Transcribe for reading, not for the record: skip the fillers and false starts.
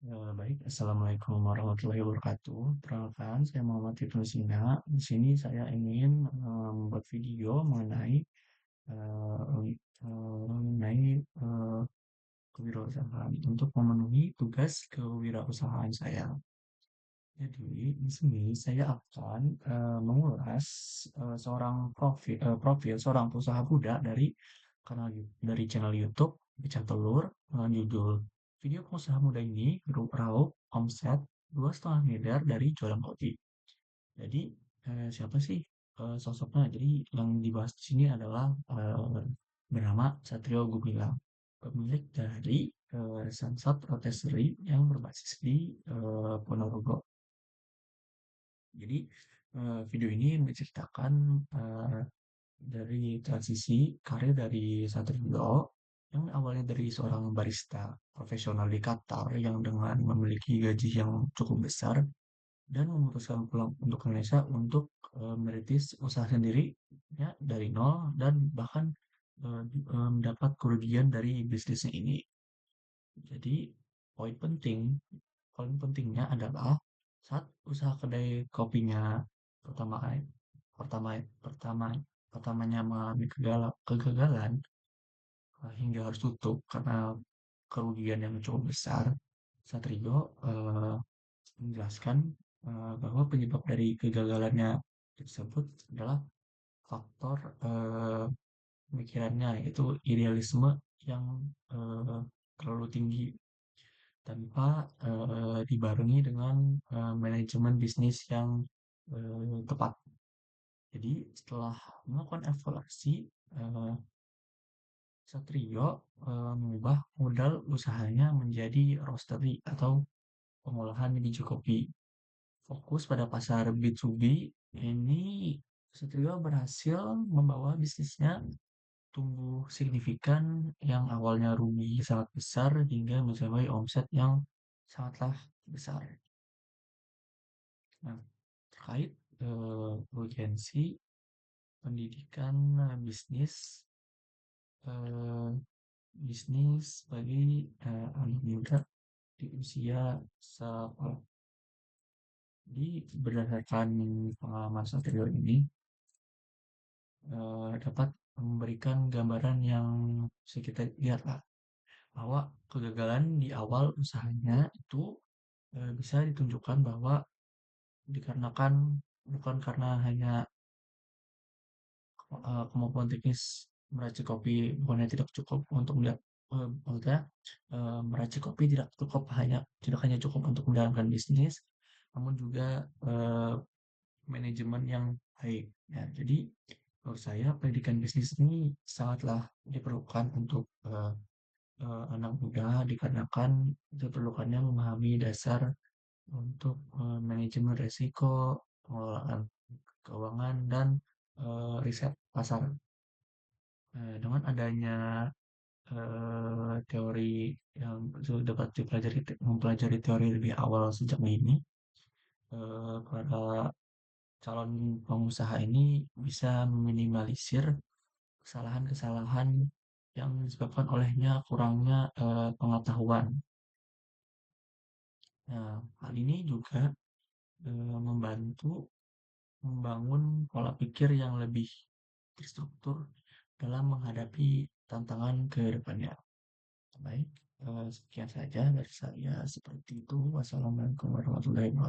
Baik, Assalamualaikum warahmatullahi wabarakatuh. Perkenalkan, saya Muhammad Ibnu Sina. Di sini saya ingin membuat video eh, mengenai kewirausahaan untuk memenuhi tugas kewirausahaan saya. Jadi, di sini saya akan mengulas profil seorang pengusaha muda dari channel YouTube Pecah Telur dengan judul Video Pengusaha Muda ini Meraup Omset 2,5 miliar dari jualan kopi. Jadi, siapa sih sosoknya? Jadi, yang dibahas di sini adalah bernama Satrio Gumilang, pemilik dari Samsat Rotisserie yang berbasis di Ponorogo. Jadi video ini menceritakan eh, dari transisi karir dari Satrio yang awalnya dari seorang barista profesional di Qatar yang dengan memiliki gaji yang cukup besar dan memutuskan pulang untuk Indonesia untuk merintis usaha sendiri ya dari nol dan bahkan mendapat kerugian dari bisnisnya ini. Jadi poin penting Poin pentingnya adalah saat usaha kedai kopinya pertama pertama pertama pertamanya mengalami kegagalan hingga harus tutup karena kerugian yang cukup besar. Satrio menjelaskan bahwa penyebab dari kegagalannya tersebut adalah faktor pemikirannya yaitu idealisme yang eh, terlalu tinggi tanpa dibarengi dengan manajemen bisnis yang tepat. Jadi setelah melakukan evaluasi, eh, Satrio mengubah modal usahanya menjadi roastery atau pengolahan biji kopi. Fokus pada pasar B2B, ini Satrio berhasil membawa bisnisnya tumbuh signifikan yang awalnya rugi sangat besar hingga mencapai omset yang sangatlah besar. Nah, terkait urgensi pendidikan bisnis eh, bisnis bagi anak muda di usia sekolah. Jadi berdasarkan pengalaman Satrio ini dapat memberikan gambaran yang bisa kita lihat lah bahwa kegagalan di awal usahanya itu bisa ditunjukkan bahwa dikarenakan bukan karena hanya kemampuan teknis meracik kopi bukannya tidak cukup untuk melihat maksudnya meracik kopi tidak hanya cukup untuk menjalankan bisnis, namun juga manajemen yang baik. Ya, jadi menurut saya pendidikan bisnis ini sangatlah diperlukan untuk anak muda dikarenakan diperlukannya memahami dasar untuk manajemen risiko, pengelolaan keuangan, dan riset pasar. Dengan adanya teori yang sudah dapat mempelajari teori lebih awal sejak dini, para calon pengusaha ini bisa meminimalisir kesalahan-kesalahan yang disebabkan olehnya kurangnya pengetahuan. Nah, hal ini juga membantu membangun pola pikir yang lebih terstruktur dalam menghadapi tantangan ke depannya. Baik, sekian saja dari saya. Seperti itu. Wassalamualaikum warahmatullahi wabarakatuh.